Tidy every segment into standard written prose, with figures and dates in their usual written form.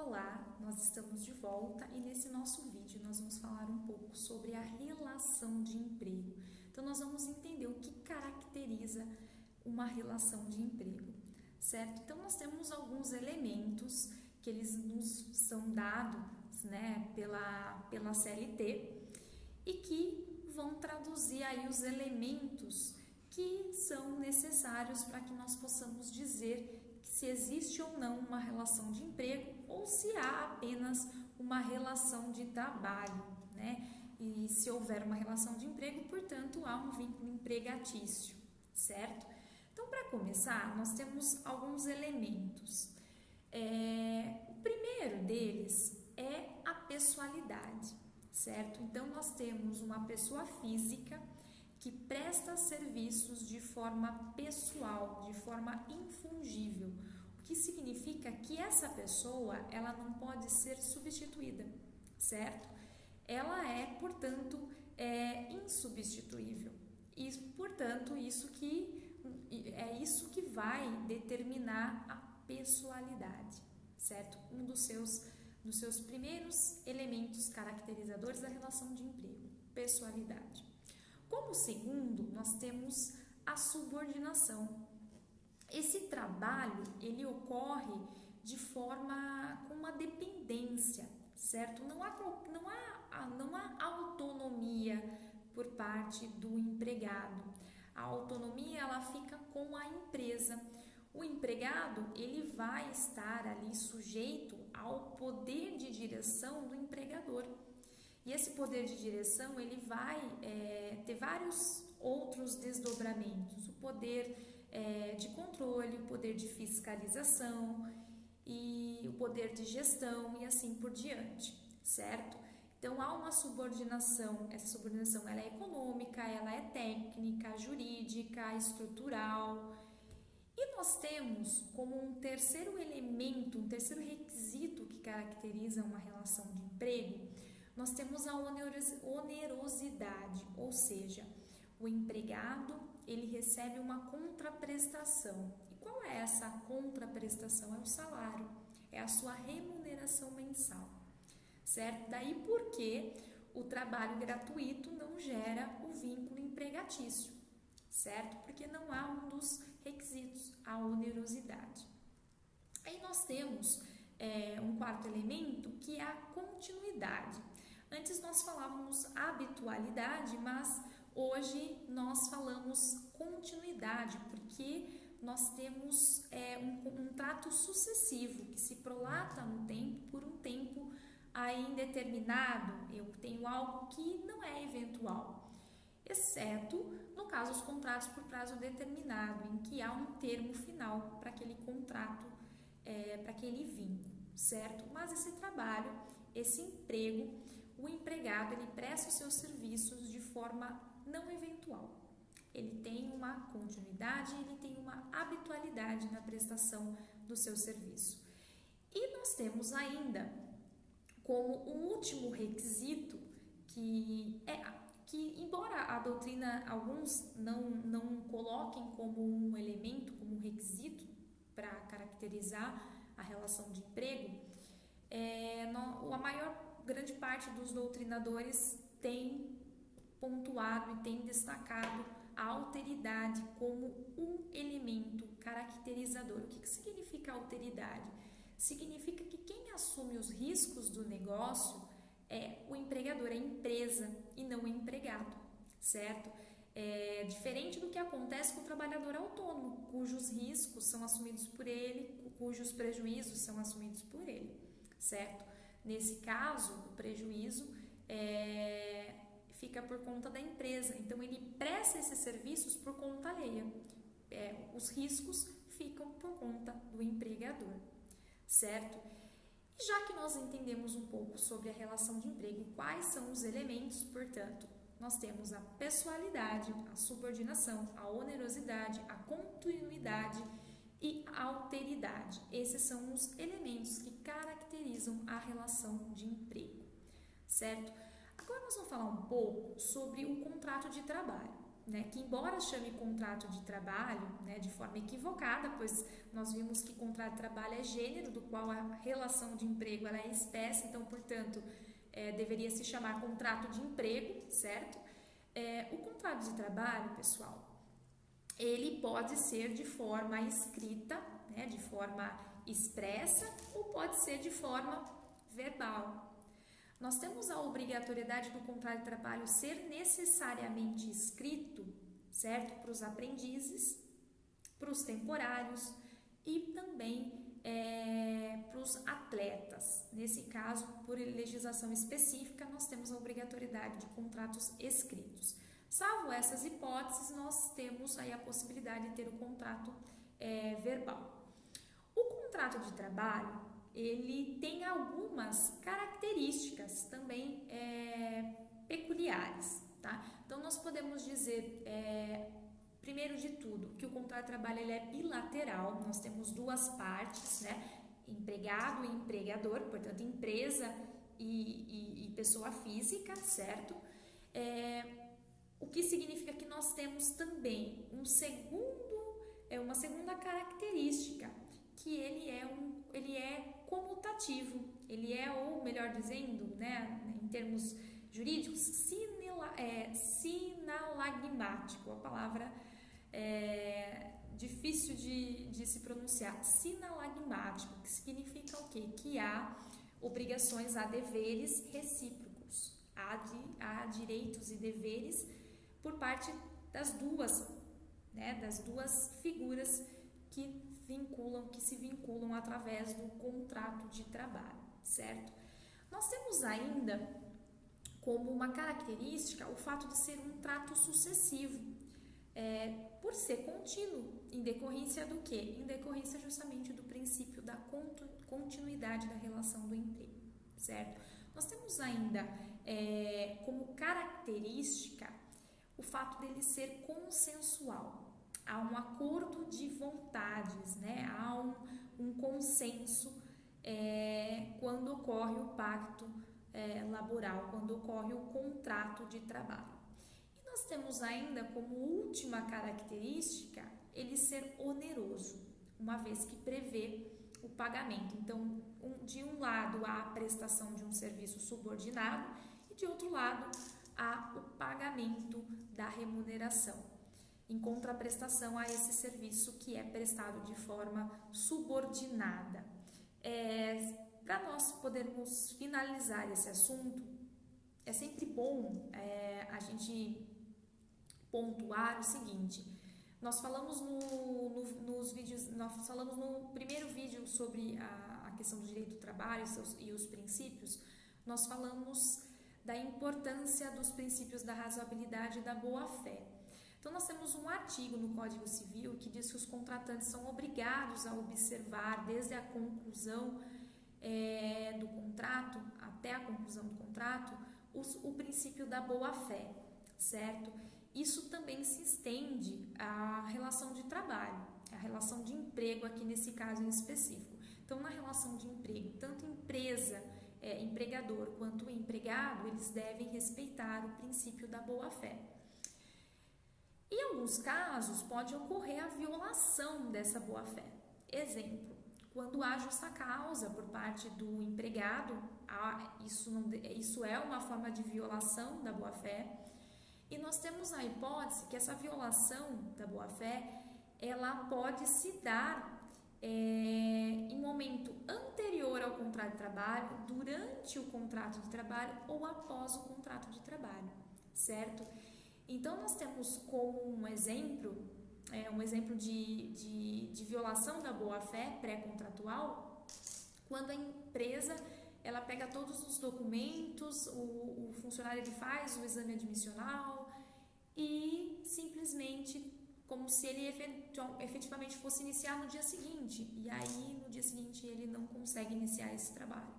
Olá, nós estamos de volta e nesse nosso vídeo nós vamos falar um pouco sobre a relação de emprego. Então nós vamos entender o que caracteriza uma relação de emprego, certo? Então nós temos alguns elementos que eles nos são dados, né, pela CLT e que vão traduzir aí os elementos que são necessários para que nós possamos dizer se existe ou não uma relação de emprego ou se há apenas uma relação de trabalho, né? E se houver uma relação de emprego, portanto, há um vínculo empregatício, certo? Então, para começar, nós temos alguns elementos. O primeiro deles é a pessoalidade, certo? Então, nós temos uma pessoa física que presta serviços de forma pessoal, de forma infungível, o que significa que essa pessoa ela não pode ser substituída, certo? Ela é, portanto, insubstituível e, portanto, isso que vai determinar a pessoalidade, certo? Um dos seus primeiros elementos caracterizadores da relação de emprego, pessoalidade. Como segundo, nós temos a subordinação. Esse trabalho, ele ocorre de forma com uma dependência, certo? Não há autonomia por parte do empregado. A autonomia, ela fica com a empresa. O empregado, ele vai estar ali sujeito ao poder de direção do empregador. E esse poder de direção, ele vai ter vários outros desdobramentos. O poder de controle, o poder de fiscalização e o poder de gestão e assim por diante, certo? Então, há uma subordinação. Essa subordinação ela é econômica, ela é técnica, jurídica, estrutural. E nós temos como um terceiro elemento, um terceiro requisito que caracteriza uma relação de emprego, nós temos a onerosidade, ou seja, o empregado ele recebe uma contraprestação. E qual é essa contraprestação? É o salário, é a sua remuneração mensal, certo? Daí porque o trabalho gratuito não gera o vínculo empregatício, certo? Porque não há um dos requisitos, a onerosidade. Aí nós temos um quarto elemento que é a continuidade. Antes nós falávamos habitualidade, mas hoje nós falamos continuidade, porque nós temos um trato sucessivo que se prolata no tempo, por um tempo aí indeterminado. Eu tenho algo que não é eventual, exceto no caso os contratos por prazo determinado, em que há um termo final para aquele contrato, para aquele vínculo, certo? Mas esse trabalho, esse emprego, o empregado ele presta os seus serviços de forma não eventual. Ele tem uma continuidade, ele tem uma habitualidade na prestação do seu serviço. E nós temos ainda como um último requisito que embora a doutrina alguns não coloquem como um elemento, como um requisito para caracterizar a relação de emprego, grande parte dos doutrinadores tem pontuado e tem destacado a alteridade como um elemento caracterizador. O que significa alteridade? Significa que quem assume os riscos do negócio é o empregador, é a empresa e não o empregado, certo? Diferente do que acontece com o trabalhador autônomo, cujos riscos são assumidos por ele, cujos prejuízos são assumidos por ele, certo? Nesse caso, o prejuízo fica por conta da empresa, então ele presta esses serviços por conta alheia. Os riscos ficam por conta do empregador, certo? E já que nós entendemos um pouco sobre a relação de emprego, quais são os elementos, portanto, nós temos a pessoalidade, a subordinação, a onerosidade, a continuidade e a alteridade. Esses são os elementos que caracterizam a relação de emprego, certo? Agora nós vamos falar um pouco sobre o contrato de trabalho. né, que embora chame contrato de trabalho, né, de forma equivocada, pois nós vimos que contrato de trabalho é gênero, do qual a relação de emprego ela é espécie, então, portanto, deveria se chamar contrato de emprego, certo? O contrato de trabalho, pessoal, ele pode ser de forma escrita, né, de forma expressa, ou pode ser de forma verbal. Nós temos a obrigatoriedade do contrato de trabalho ser necessariamente escrito, certo? Para os aprendizes, para os temporários e também para os atletas. Nesse caso, por legislação específica, nós temos a obrigatoriedade de contratos escritos. Salvo essas hipóteses, nós temos aí a possibilidade de ter o contrato verbal. O contrato de trabalho, ele tem algumas características também peculiares, tá? Então, nós podemos dizer, primeiro de tudo, que o contrato de trabalho ele é bilateral, nós temos duas partes, né? Empregado e empregador, portanto, empresa e pessoa física, certo? O que significa que nós temos também uma segunda característica, que ele é comutativo, ele é, ou melhor dizendo, né, em termos jurídicos, sinalagmático, a palavra difícil de se pronunciar, sinalagmático, que significa o quê? Que há obrigações, há deveres recíprocos, há direitos e deveres por parte das duas, né, das duas figuras que se vinculam através do contrato de trabalho, certo? Nós temos ainda como uma característica o fato de ser um trato sucessivo, por ser contínuo, em decorrência do quê? Em decorrência justamente do princípio da continuidade da relação do emprego, certo? Nós temos ainda como característica o fato dele ser consensual. Há um acordo de vontades, né? Há um consenso quando ocorre o pacto laboral, quando ocorre o contrato de trabalho. E nós temos ainda como última característica ele ser oneroso, uma vez que prevê o pagamento. Então, de um lado há a prestação de um serviço subordinado e de outro lado há o pagamento da remuneração, em contraprestação a esse serviço que é prestado de forma subordinada. Para nós podermos finalizar esse assunto, é sempre bom a gente pontuar o seguinte: nós falamos nos vídeos, nós falamos no primeiro vídeo sobre a questão do direito do trabalho e os princípios, nós falamos da importância dos princípios da razoabilidade e da boa-fé. Então, nós temos um artigo no Código Civil que diz que os contratantes são obrigados a observar, desde a conclusão do contrato até a conclusão do contrato, o princípio da boa-fé, certo? Isso também se estende à relação de trabalho, à relação de emprego aqui nesse caso em específico. Então, na relação de emprego, tanto empresa, empregador quanto empregado, eles devem respeitar o princípio da boa-fé. Em alguns casos, pode ocorrer a violação dessa boa-fé. Exemplo, quando há justa causa por parte do empregado, isso é uma forma de violação da boa-fé. E nós temos a hipótese que essa violação da boa-fé, ela pode se dar em momento anterior ao contrato de trabalho, durante o contrato de trabalho ou após o contrato de trabalho, certo? Então, nós temos como um exemplo de violação da boa-fé pré-contratual, quando a empresa ela pega todos os documentos, o funcionário ele faz o exame admissional e simplesmente como se ele efetivamente fosse iniciar no dia seguinte, e aí no dia seguinte ele não consegue iniciar esse trabalho,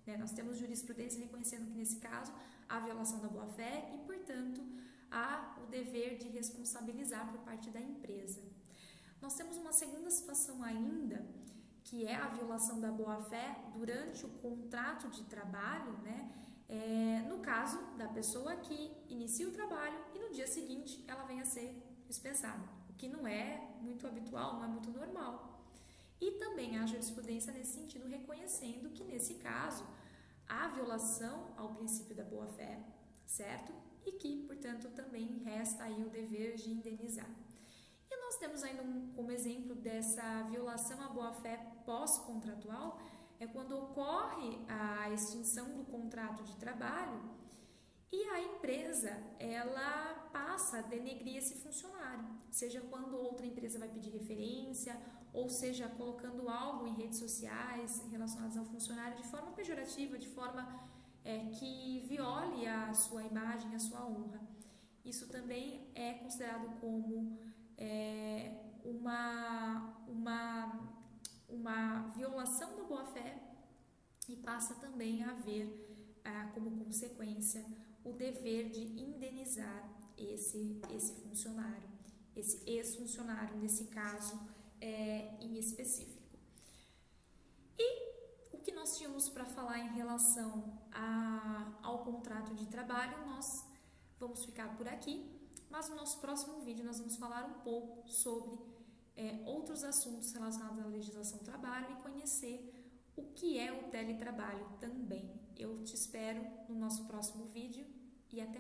né? Nós temos jurisprudência reconhecendo que nesse caso há violação da boa-fé e, portanto, há o dever de responsabilizar por parte da empresa. Nós temos uma segunda situação ainda, que é a violação da boa-fé durante o contrato de trabalho, né? no caso da pessoa que inicia o trabalho e no dia seguinte ela venha a ser dispensada, o que não é muito habitual, não é muito normal. E também há jurisprudência nesse sentido, reconhecendo que nesse caso há violação ao princípio da boa-fé, certo? E que, portanto, também resta aí o dever de indenizar. E nós temos ainda como exemplo dessa violação à boa-fé pós-contratual, é quando ocorre a extinção do contrato de trabalho e a empresa, ela passa a denegrir esse funcionário, seja quando outra empresa vai pedir referência, ou seja, colocando algo em redes sociais relacionadas ao funcionário de forma pejorativa, de forma que viole a sua imagem, a sua honra. Isso também é considerado como uma violação da boa-fé e passa também a haver como consequência o dever de indenizar esse funcionário, esse ex-funcionário, nesse caso em específico. E o que nós tínhamos para falar em relação ao contrato de trabalho, nós vamos ficar por aqui, mas no nosso próximo vídeo nós vamos falar um pouco sobre outros assuntos relacionados à legislação do trabalho e conhecer o que é o teletrabalho também. Eu te espero no nosso próximo vídeo e até mais.